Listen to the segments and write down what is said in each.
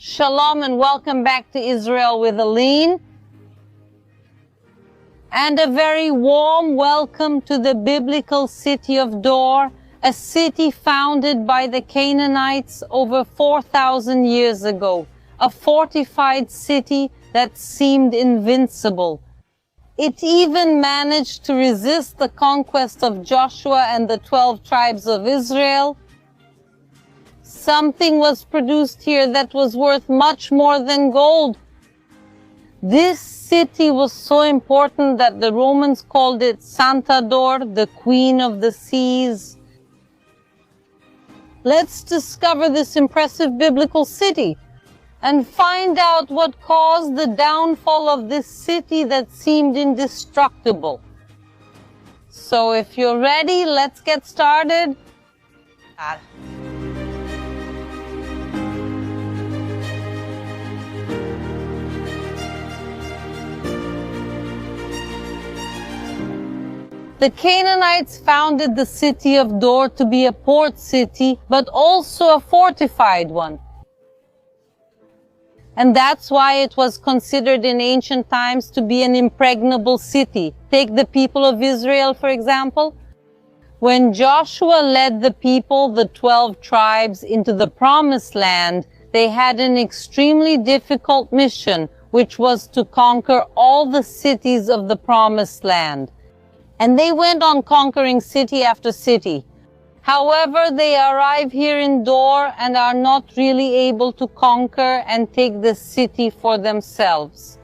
Shalom and welcome back to Israel with Aline. And a very warm welcome to the biblical city of Dor, a city founded by the Canaanites over 4,000 years ago, a fortified city that seemed invincible. It even managed to resist the conquest of Joshua and the 12 tribes of Israel. Something was produced here that was worth much more than gold. This city was so important that the Romans called it Santa Dor, the Queen of the Seas. Let's discover this impressive biblical city and find out what caused the downfall of this city that seemed indestructible. So if you're ready, let's get started. The Canaanites founded the city of Dor to be a port city, but also a fortified one. And that's why it was considered in ancient times to be an impregnable city. Take the people of Israel, for example. When Joshua led the people, the 12 tribes, into the promised land, they had an extremely difficult mission, which was to conquer all the cities of the promised land. And they went on conquering city after city. However, they arrive here in Dor and are not really able to conquer and take the city for themselves.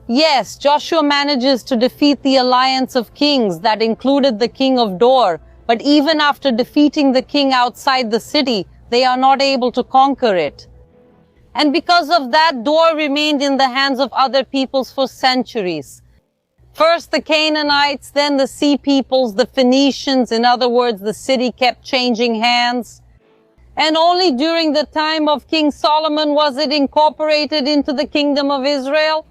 Yes, Joshua manages to defeat the alliance of kings that included the king of Dor, but even after defeating the king outside the city, they are not able to conquer it. And because of that, Dor remained in the hands of other peoples for centuries. First the Canaanites, then the Sea Peoples, the Phoenicians. In other words, the city kept changing hands. And only during the time of King Solomon was it incorporated into the kingdom of Israel.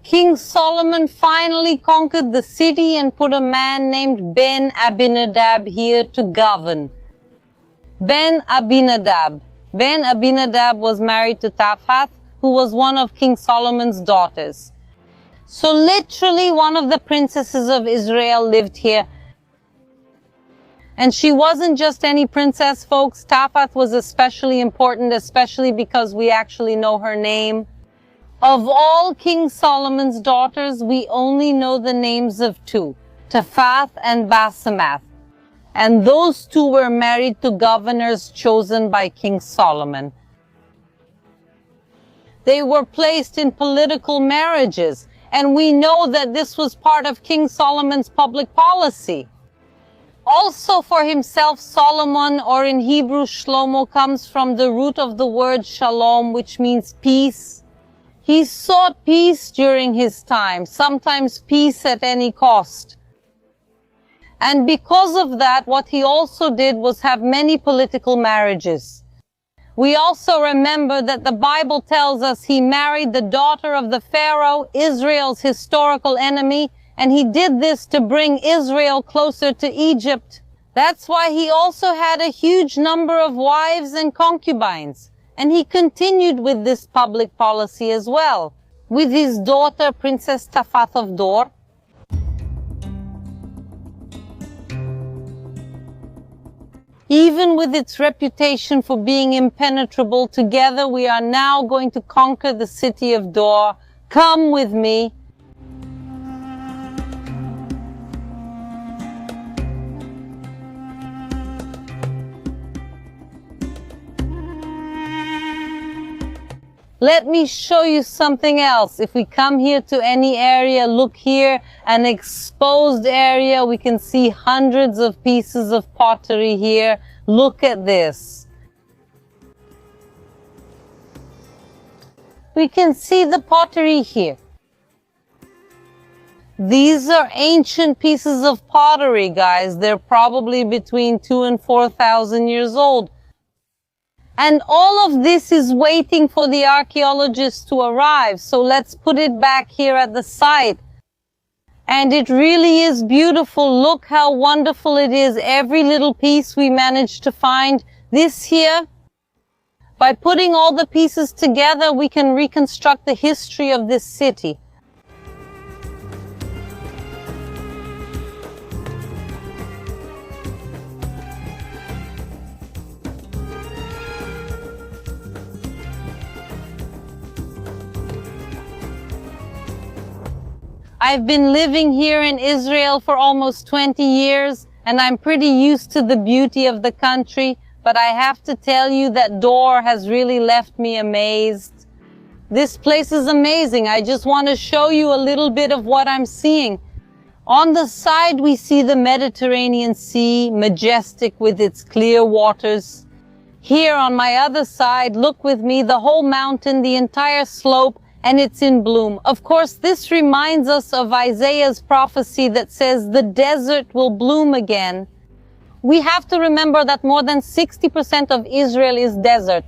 King Solomon finally conquered the city and put a man named Ben Abinadab here to govern. Ben Abinadab was married to Taphath, who was one of King Solomon's daughters. So literally one of the princesses of Israel lived here. And she wasn't just any princess, folks. Taphath was especially important, especially because we actually know her name. Of all King Solomon's daughters, we only know the names of two, Taphath and Basemath. And those two were married to governors chosen by King Solomon. They were placed in political marriages. And we know that this was part of King Solomon's public policy. Also for himself, Solomon, or in Hebrew Shlomo, comes from the root of the word shalom, which means peace. He sought peace during his time, sometimes peace at any cost. And because of that, what he also did was have many political marriages. We also remember that the Bible tells us he married the daughter of the Pharaoh, Israel's historical enemy, and he did this to bring Israel closer to Egypt. That's why he also had a huge number of wives and concubines. And he continued with this public policy as well, with his daughter, Princess Taphath of Dor. Even with its reputation for being impenetrable, together we are now going to conquer the city of Dor. Come with me. Let me show you something else. If we come here to any area, look here, an exposed area, we can see hundreds of pieces of pottery here. Look at this. We can see the pottery here. These are ancient pieces of pottery, guys. They're probably between 2,000 and 4,000 years old. And all of this is waiting for the archaeologists to arrive. So let's put it back here at the site. And it really is beautiful. Look how wonderful it is. Every little piece we managed to find. This here, By putting all the pieces together, we can reconstruct the history of this city. I've been living here in Israel for almost 20 years, and I'm pretty used to the beauty of the country, but I have to tell you that Dor has really left me amazed. This place is amazing. I just want to show you a little bit of what I'm seeing. On the side, we see the Mediterranean Sea, majestic with its clear waters. Here on my other side, look with me, the whole mountain, the entire slope, and it's in bloom. Of course, this reminds us of Isaiah's prophecy that says the desert will bloom again. We have to remember that more than 60% of Israel is desert,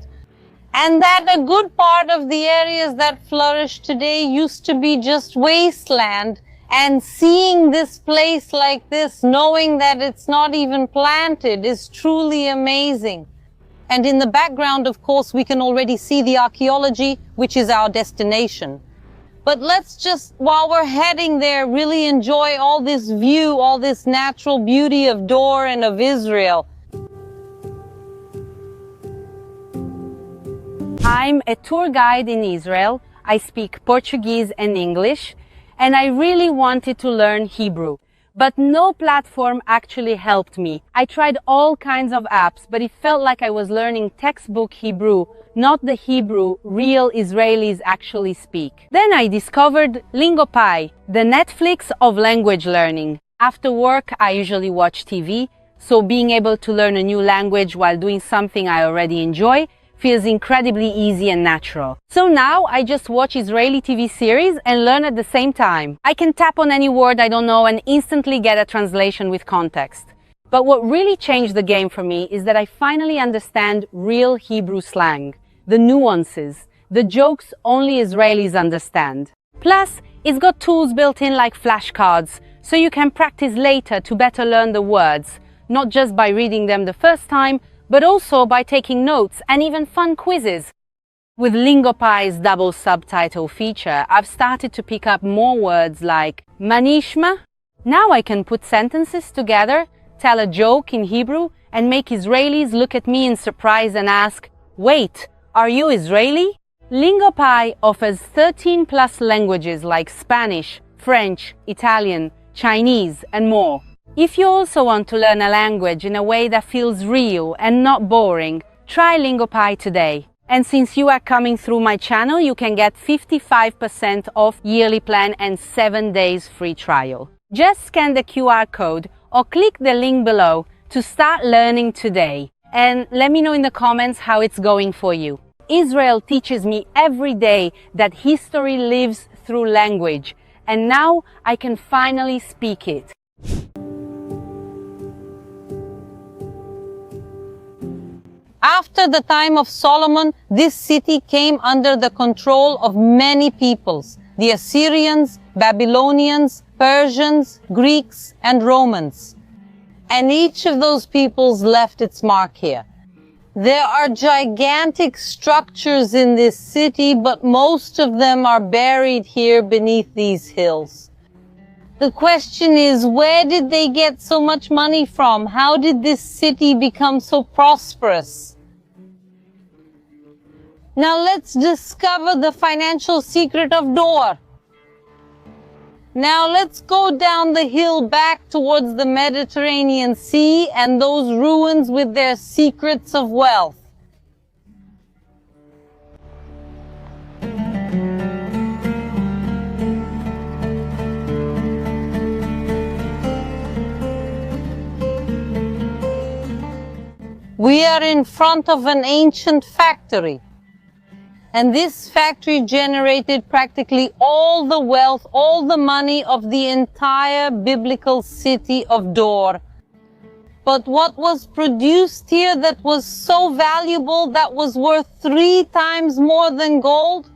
and that a good part of the areas that flourish today used to be just wasteland. And seeing this place like this, knowing that it's not even planted, is truly amazing. And in the background, of course, we can already see the archaeology, which is our destination. But let's just, while we're heading there, really enjoy all this view, all this natural beauty of Dor and of Israel. I'm a tour guide in Israel. I speak Portuguese and English, and I really wanted to learn Hebrew. But no platform actually helped me. I tried all kinds of apps, but it felt like I was learning textbook Hebrew, not the Hebrew real Israelis actually speak. Then I discovered Lingopie, the Netflix of language learning. After work, I usually watch TV, so being able to learn a new language while doing something I already enjoy feels incredibly easy and natural. So now I just watch Israeli TV series and learn at the same time. I can tap on any word I don't know and instantly get a translation with context. But what really changed the game for me is that I finally understand real Hebrew slang, the nuances, the jokes only Israelis understand. Plus, it's got tools built in like flashcards, so you can practice later to better learn the words, not just by reading them the first time, but also by taking notes and even fun quizzes. With Lingopie's double subtitle feature, I've started to pick up more words like manishma. Now I can put sentences together, tell a joke in Hebrew, and make Israelis look at me in surprise and ask, "Wait, are you Israeli?" Lingopie offers 13 plus languages like Spanish, French, Italian, Chinese, and more. If you also want to learn a language in a way that feels real and not boring, try Lingopie today. And since you are coming through my channel, you can get 55% off yearly plan and 7 days free trial. Just scan the QR code or click the link below to start learning today. And let me know in the comments how it's going for you. Israel teaches me every day that history lives through language, and now I can finally speak it. After the time of Solomon, this city came under the control of many peoples: the Assyrians, Babylonians, Persians, Greeks, and Romans. And each of those peoples left its mark here. There are gigantic structures in this city, but most of them are buried here beneath these hills. The question is, where did they get so much money from? How did this city become so prosperous? Now let's discover the financial secret of Dor. Now let's go down the hill back towards the Mediterranean Sea and those ruins with their secrets of wealth. We are in front of an ancient factory. And this factory generated practically all the wealth, all the money of the entire biblical city of Dor. But what was produced here that was so valuable, that was worth 3 times more than gold?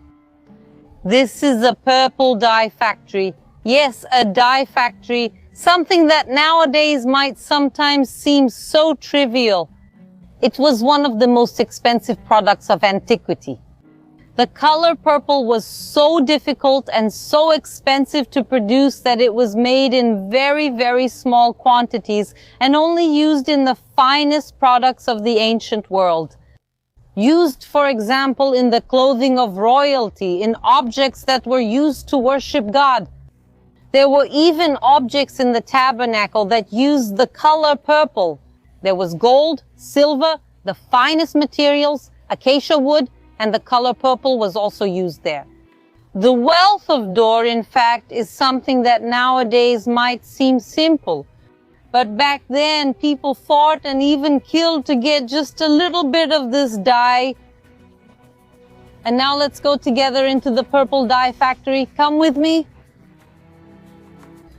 This is a purple dye factory. Yes, a dye factory, something that nowadays might sometimes seem so trivial. It was one of the most expensive products of antiquity. The color purple was so difficult and so expensive to produce that it was made in very, very small quantities and only used in the finest products of the ancient world. Used, for example, in the clothing of royalty, in objects that were used to worship God. There were even objects in the tabernacle that used the color purple. There was gold, silver, the finest materials, acacia wood, and the color purple was also used there. The wealth of Dor, in fact, is something that nowadays might seem simple. But back then, people fought and even killed to get just a little bit of this dye. And now let's go together into the purple dye factory. Come with me.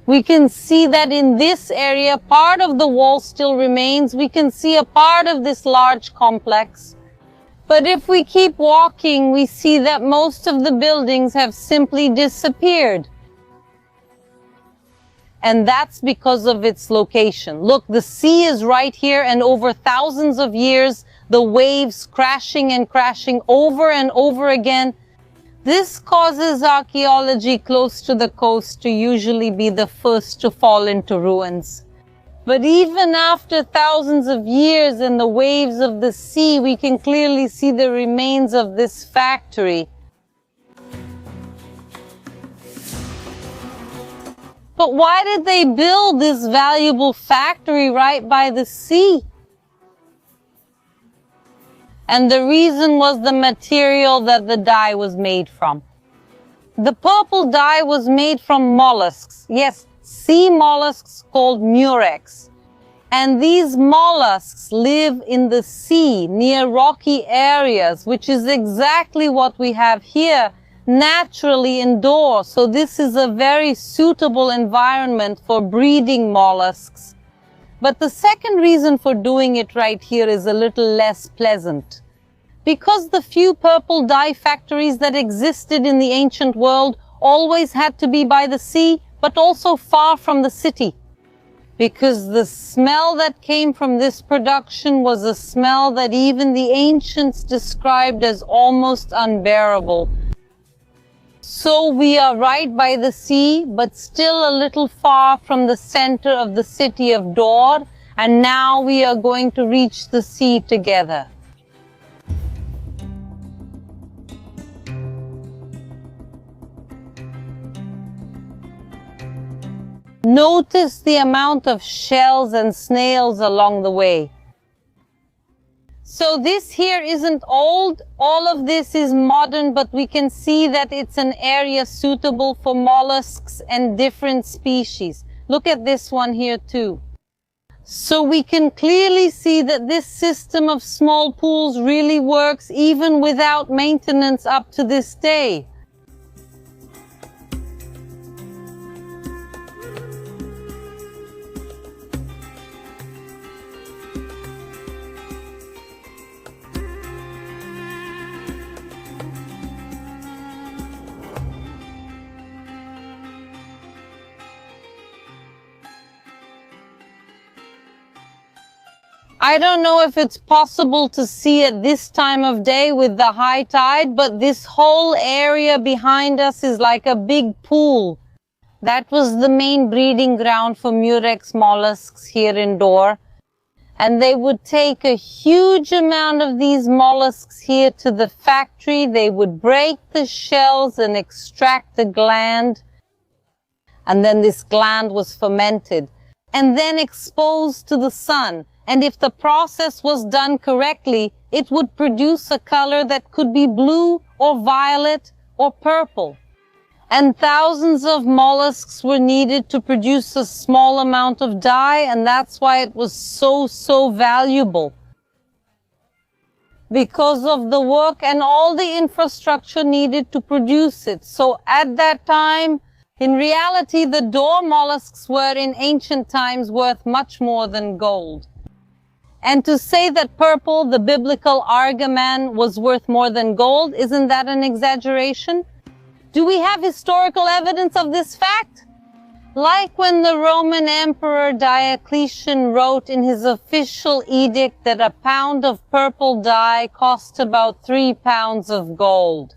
We can see that in this area, part of the wall still remains. We can see a part of this large complex. But if we keep walking, we see that most of the buildings have simply disappeared. And that's because of its location. Look, the sea is right here, and over thousands of years, the waves crashing and crashing over and over again. This causes archaeology close to the coast to usually be the first to fall into ruins. But even after thousands of years and the waves of the sea, we can clearly see the remains of this factory. But why did they build this valuable factory right by the sea? And the reason was the material that the dye was made from. The purple dye was made from mollusks. Yes, sea mollusks called murex. And these mollusks live in the sea near rocky areas, which is exactly what we have here naturally indoors. So this is a very suitable environment for breeding mollusks. But the second reason for doing it right here is a little less pleasant. Because the few purple dye factories that existed in the ancient world always had to be by the sea, but also far from the city. Because the smell that came from this production was a smell that even the ancients described as almost unbearable. So we are right by the sea, but still a little far from the center of the city of Dor, and now we are going to reach the sea together. Notice the amount of shells and snails along the way. So this here isn't old, all of this is modern, but we can see that it's an area suitable for mollusks and different species. Look at this one here too. So we can clearly see that this system of small pools really works even without maintenance up to this day. I don't know if it's possible to see at this time of day with the high tide, but this whole area behind us is like a big pool. That was the main breeding ground for murex mollusks here in Dor. And they would take a huge amount of these mollusks here to the factory. They would break the shells and extract the gland. And then this gland was fermented and then exposed to the sun. And if the process was done correctly, it would produce a color that could be blue or violet or purple. And thousands of mollusks were needed to produce a small amount of dye, and that's why it was so valuable. Because of the work and all the infrastructure needed to produce it. So at that time, in reality, the Dor mollusks were in ancient times worth much more than gold. And to say that purple, the biblical argaman, was worth more than gold, isn't that an exaggeration? Do we have historical evidence of this fact? Like when the Roman Emperor Diocletian wrote in his official edict that a pound of purple dye cost about 3 pounds of gold.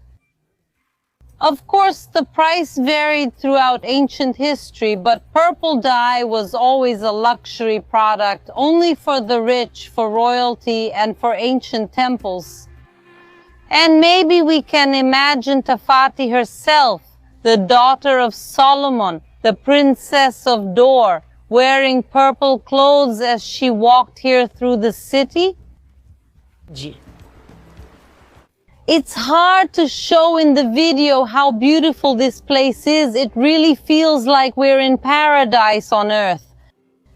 Of course, the price varied throughout ancient history, but purple dye was always a luxury product only for the rich, for royalty, and for ancient temples. And maybe we can imagine Tafati herself, the daughter of Solomon, the princess of Dor, wearing purple clothes as she walked here through the city? It's hard to show in the video how beautiful this place is. It really feels like we're in paradise on earth.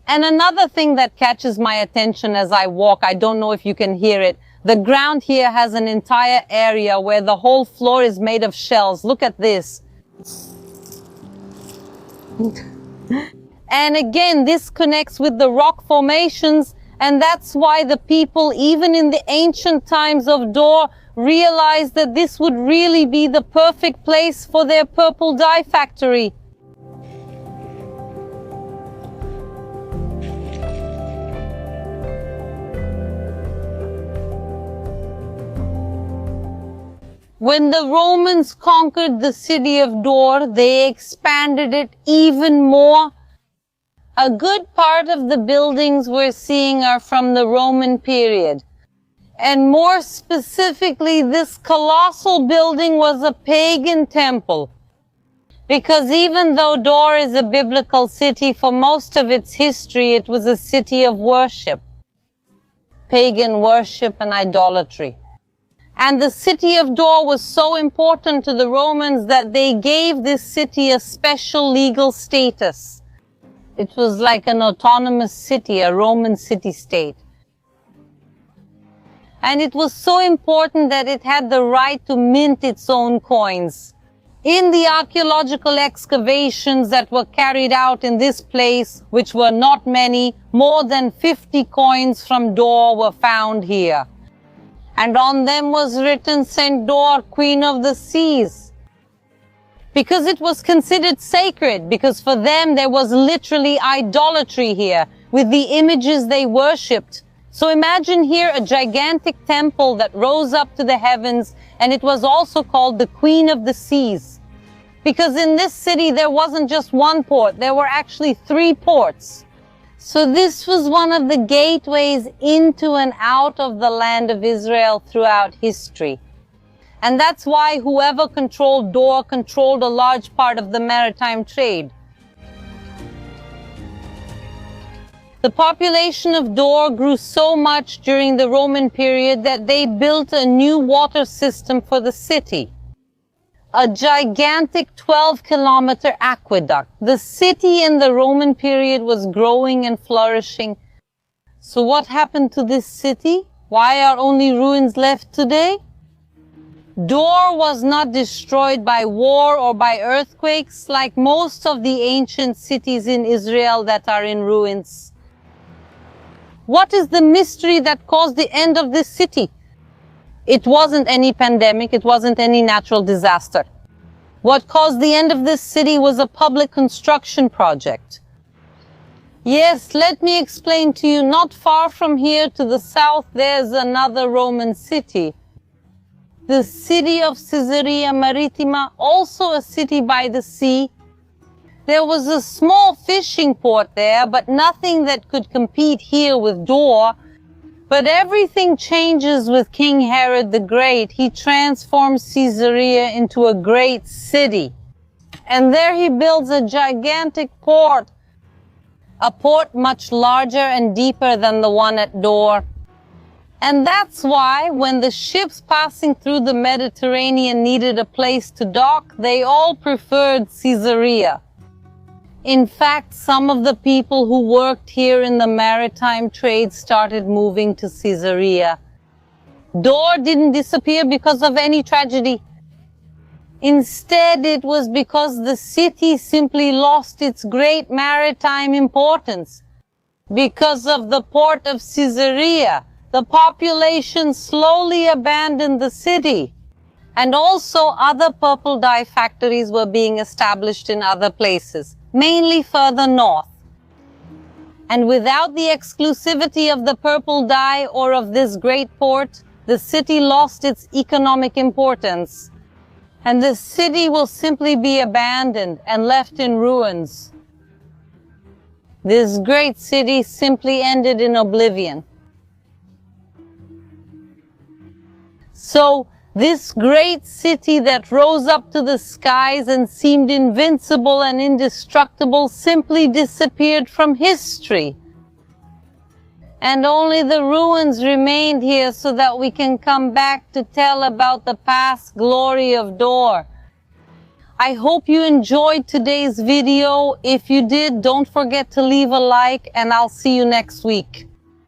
And another thing that catches my attention as I walk, I don't know if you can hear it, the ground here has an entire area where the whole floor is made of shells. Look at this. And again, this connects with the rock formations, and that's why the people, even in the ancient times of Dor, realized that this would really be the perfect place for their purple dye factory. When the Romans conquered the city of Dor, they expanded it even more. A good part of the buildings we're seeing are from the Roman period. And more specifically, this colossal building was a pagan temple. Because even though Dor is a biblical city, for most of its history, it was a city of worship. Pagan worship and idolatry. And the city of Dor was so important to the Romans that they gave this city a special legal status. It was like an autonomous city, a Roman city-state. And it was so important that it had the right to mint its own coins. In the archaeological excavations that were carried out in this place, which were not many, more than 50 coins from Dor were found here. And on them was written Saint Dor, Queen of the Seas. Because it was considered sacred, because for them there was literally idolatry here, with the images they worshipped. So imagine here a gigantic temple that rose up to the heavens, and it was also called the Queen of the Seas. Because in this city there wasn't just one port, there were actually 3 ports. So this was one of the gateways into and out of the land of Israel throughout history. And that's why whoever controlled Dor controlled a large part of the maritime trade. The population of Dor grew so much during the Roman period that they built a new water system for the city. A gigantic 12-kilometer aqueduct. The city in the Roman period was growing and flourishing. So what happened to this city? Why are only ruins left today? Dor was not destroyed by war or by earthquakes like most of the ancient cities in Israel that are in ruins. What is the mystery that caused the end of this city? It wasn't any pandemic, it wasn't any natural disaster. What caused the end of this city was a public construction project. Yes, let me explain to you, not far from here to the south, there's another Roman city. The city of Caesarea Maritima, also a city by the sea. There was a small fishing port there, but nothing that could compete here with Dor. But everything changes with King Herod the Great. He transforms Caesarea into a great city. And there he builds a gigantic port. A port much larger and deeper than the one at Dor. And that's why when the ships passing through the Mediterranean needed a place to dock, they all preferred Caesarea. In fact, some of the people who worked here in the maritime trade started moving to Caesarea. Dor didn't disappear because of any tragedy. Instead, it was because the city simply lost its great maritime importance. Because of the port of Caesarea, the population slowly abandoned the city. And also other purple dye factories were being established in other places. mainly further north. And without the exclusivity of the purple dye or of this great port, the city lost its economic importance, and the city will simply be abandoned and left in ruins. This great city simply ended in oblivion. So, this great city that rose up to the skies and seemed invincible and indestructible simply disappeared from history. And only the ruins remained here so that we can come back to tell about the past glory of Dor. I hope you enjoyed today's video. If you did, don't forget to leave a like, and I'll see you next week.